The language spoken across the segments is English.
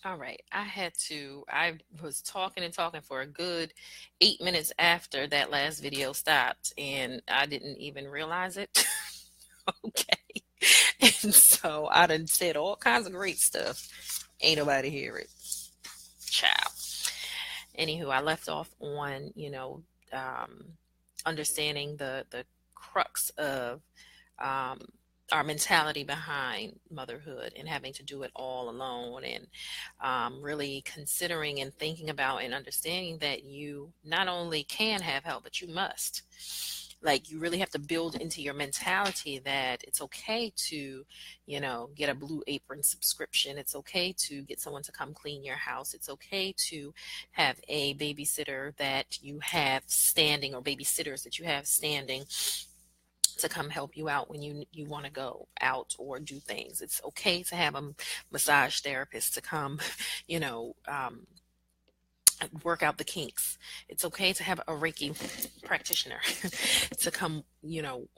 All right. I was talking and talking for a good 8 minutes after that last video stopped, and I didn't even realize it. Okay. And so I done said all kinds of great stuff. Ain't nobody hear it. Ciao. Anywho, I left off on, understanding the crux of um, our mentality behind motherhood and having to do it all alone, and really considering and thinking about and understanding that you not only can have help, but you must. Like, you really have to build into your mentality that it's okay to, get a Blue Apron subscription. It's okay to get someone to come clean your house. It's okay to have a babysitter that you have standing, or babysitters that you have standing, to come help you out when you want to go out or do things. It's okay to have a massage therapist to come, you know, um, work out the kinks. It's okay to have a Reiki practitioner to come,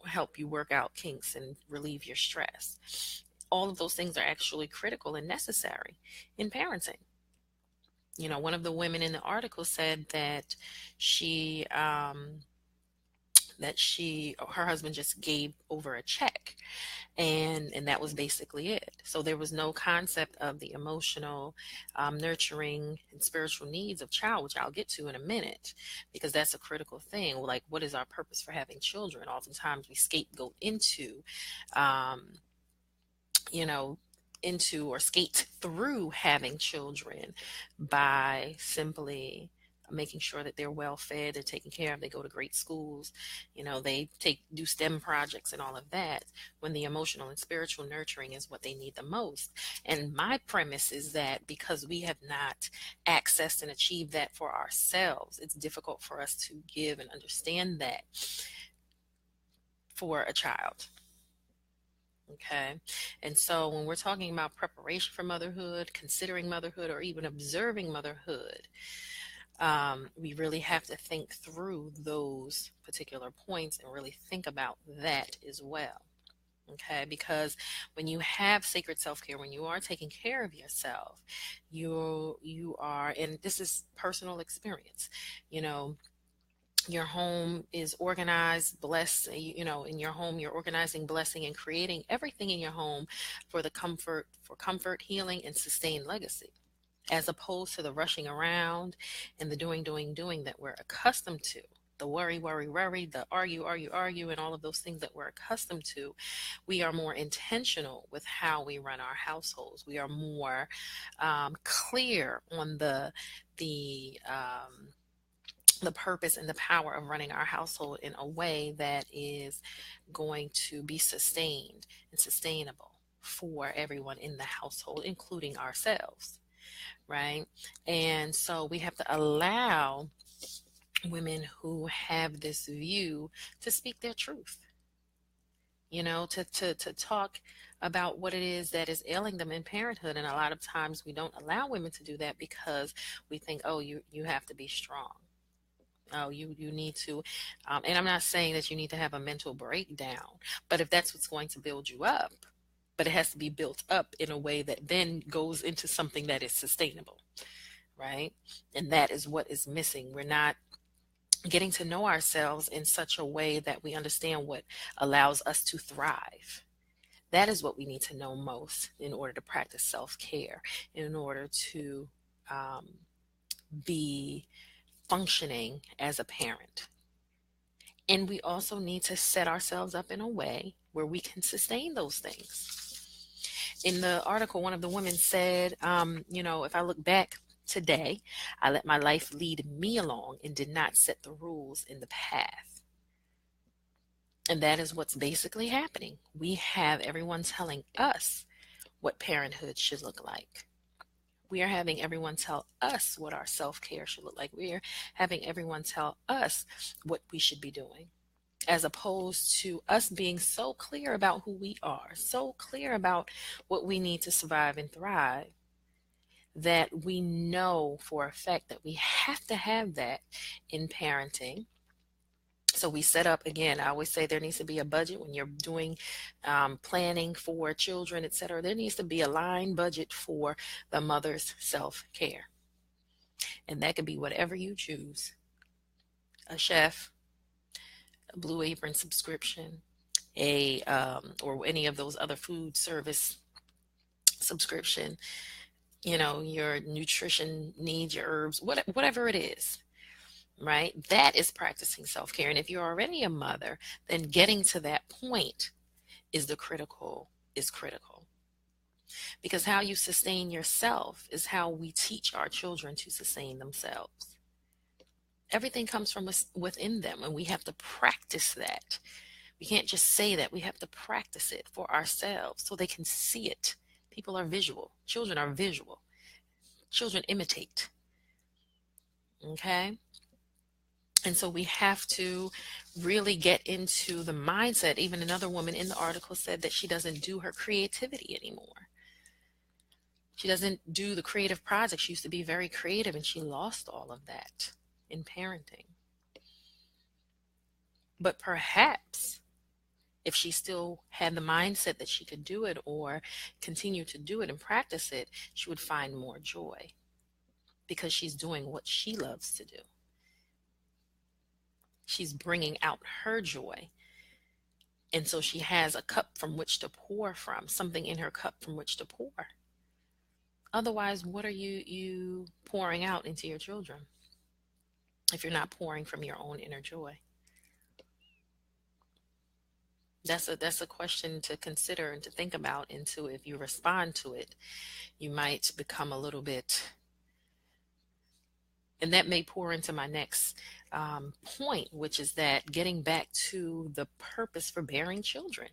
help you work out kinks and relieve your stress. All of those things are actually critical and necessary in parenting. One of the women in the article said that she her husband just gave over a check, and that was basically it. So there was no concept of the emotional, nurturing and spiritual needs of child, which I'll get to in a minute, because that's a critical thing. Like, what is our purpose for having children? Oftentimes we scapegoat um, you know into or skate through having children by simply making sure that they're well fed, they're taken care of, they go to great schools, they do STEM projects and all of that, when the emotional and spiritual nurturing is what they need the most. And my premise is that because we have not accessed and achieved that for ourselves, it's difficult for us to give and understand that for a child. Okay. And so when we're talking about preparation for motherhood, considering motherhood, or even observing motherhood, we really have to think through those particular points and really think about that as well. Okay. Because when you have sacred self-care, when you are taking care of yourself, you are, and this is personal experience, you know, your home is organized, blessed. In your home, you're organizing, blessing, and creating everything in your home for comfort, healing, and sustained legacy, as opposed to the rushing around and the doing that we're accustomed to. The worry, the argue, and all of those things that we're accustomed to. We are more intentional with how we run our households. We are more clear on the purpose and the power of running our household in a way that is going to be sustained and sustainable for everyone in the household, including ourselves, right? And so we have to allow women who have this view to speak their truth, to talk about what it is that is ailing them in parenthood. And a lot of times we don't allow women to do that because we think, oh, you have to be strong. Oh, you need to, and I'm not saying that you need to have a mental breakdown, but if that's what's going to build you up, but it has to be built up in a way that then goes into something that is sustainable, right? And that is what is missing. We're not getting to know ourselves in such a way that we understand what allows us to thrive. That is what we need to know most in order to practice self-care, in order to um, be functioning as a parent. And we also need to set ourselves up in a way where we can sustain those things. In the article, one of the women said, if I look back today, I let my life lead me along and did not set the rules in the path. And that is what's basically happening. We have everyone telling us what parenthood should look like. We are having everyone tell us what our self-care should look like. We are having everyone tell us what we should be doing, as opposed to us being so clear about who we are, so clear about what we need to survive and thrive, that we know for a fact that we have to have that in parenting, So we set up, again, I always say there needs to be a budget when you're doing planning for children, etc. There needs to be a line budget for the mother's self-care. And that could be whatever you choose: a chef, a Blue Apron subscription, or any of those other food service subscription, your nutrition needs, your herbs, whatever it is, right? That is practicing self-care. And if you're already a mother, then getting to that point is critical, because how you sustain yourself is how we teach our children to sustain themselves. Everything comes from within them, and we have to practice that. We can't just say that. We have to practice it for ourselves so they can see it. People are visual. Children are visual. Children imitate. Okay? And so we have to really get into the mindset. Even another woman in the article said that she doesn't do her creativity anymore. She doesn't do the creative projects. She used to be very creative, and she lost all of that in parenting. But perhaps if she still had the mindset that she could do it or continue to do it and practice it, she would find more joy, because she's doing what she loves to do. She's bringing out her joy. And so she has a cup from which to pour from, something in her cup from which to pour. Otherwise, what are you pouring out into your children if you're not pouring from your own inner joy? That's a question to consider and to think about. And to, if you respond to it, you might become a little bit, and that may pour into my next point, which is that getting back to the purpose for bearing children.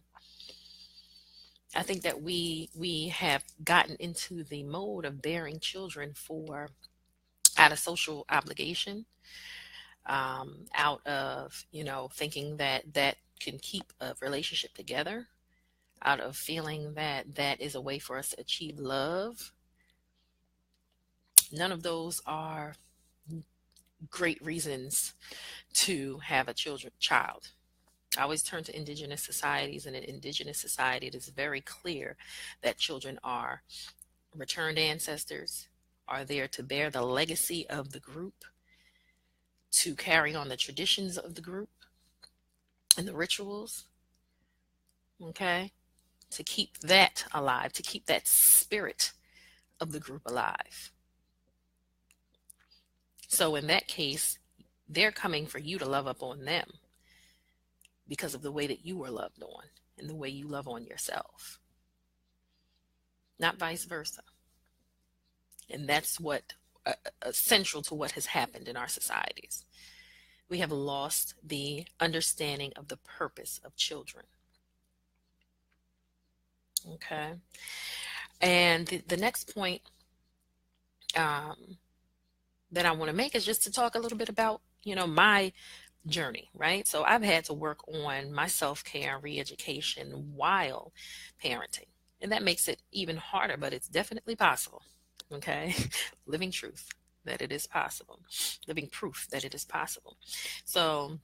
I think that we have gotten into the mode of bearing children out of social obligation, out of thinking that can keep a relationship together, out of feeling that is a way for us to achieve love. None of those are great reasons to have a child. I always turn to indigenous societies, and in indigenous society, it is very clear that children are returned ancestors, are there to bear the legacy of the group, to carry on the traditions of the group and the rituals, okay? To keep that alive, to keep that spirit of the group alive. So in that case, they're coming for you to love up on them because of the way that you were loved on and the way you love on yourself, not vice versa. And that's what central to what has happened in our societies. We have lost the understanding of the purpose of children. Okay. And the next point that I want to make is just to talk a little bit about, my journey, right? So I've had to work on my self-care and re-education while parenting. And that makes it even harder, but it's definitely possible. Okay. Living truth that it is possible. Living proof that it is possible. So,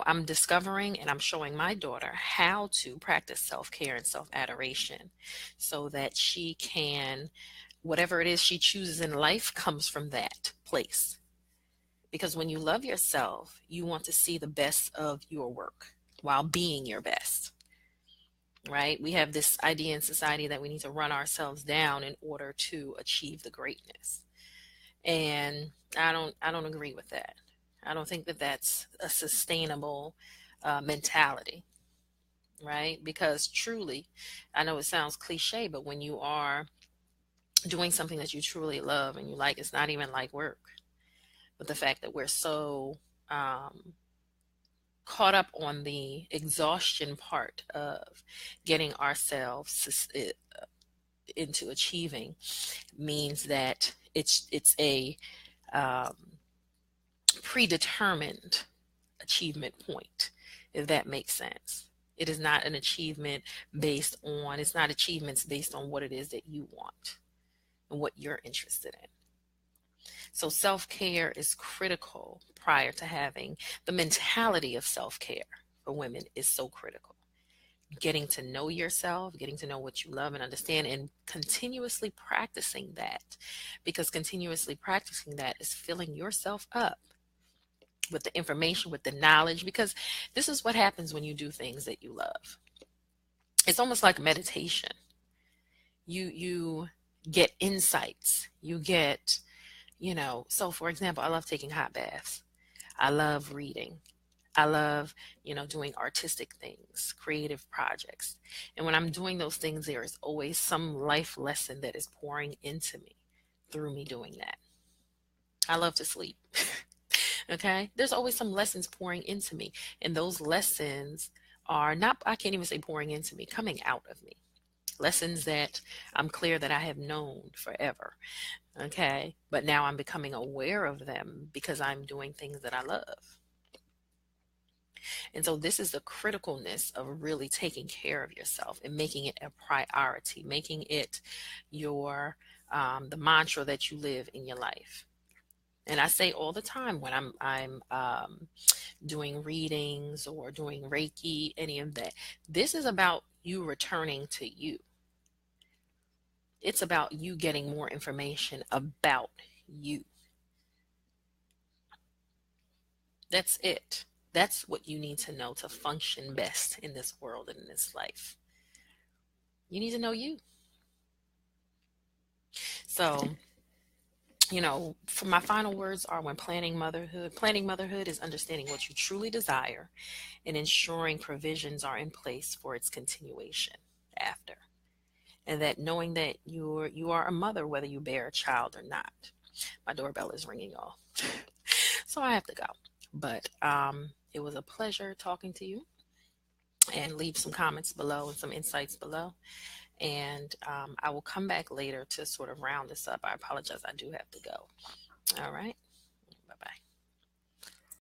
I'm discovering and I'm showing my daughter how to practice self-care and self-adoration so that she can, whatever it is she chooses in life comes from that place. Because when you love yourself, you want to see the best of your work while being your best, right? We have this idea in society that we need to run ourselves down in order to achieve the greatness. And I don't agree with that. I don't think that that's a sustainable mentality, right? Because truly, I know it sounds cliche, but when you are doing something that you truly love and you like, it's not even like work. But the fact that we're so caught up on the exhaustion part of getting ourselves into achieving means that it's a predetermined achievement point, if that makes sense. It is not an achievement it's not achievements based on what it is that you want and what you're interested in. So self-care is critical prior to having the mentality of self-care for women is so critical. Getting to know yourself, getting to know what you love and understand, and continuously practicing that. Because continuously practicing that is filling yourself up with the information, with the knowledge, because this is what happens when you do things that you love. It's almost like meditation. You get insights. You get, so for example, I love taking hot baths. I love reading. I love, doing artistic things, creative projects. And when I'm doing those things, there is always some life lesson that is pouring into me through me doing that. I love to sleep. Okay. There's always some lessons pouring into me. And those lessons are not, I can't even say pouring into me, coming out of me. Lessons that I'm clear that I have known forever. Okay. But now I'm becoming aware of them because I'm doing things that I love. And so this is the criticalness of really taking care of yourself and making it a priority, making it your the mantra that you live in your life. And I say all the time when I'm doing readings or doing Reiki, any of that, this is about you returning to you. It's about you getting more information about you. That's it. That's what you need to know to function best in this world and in this life. You need to know you. So, for my final words are when planning motherhood is understanding what you truly desire and ensuring provisions are in place for its continuation after. And that knowing that you are a mother whether you bear a child or not. My doorbell is ringing, y'all. So I have to go. But it was a pleasure talking to you, and leave some comments below and some insights below. And I will come back later to sort of round this up. I apologize. I do have to go. All right.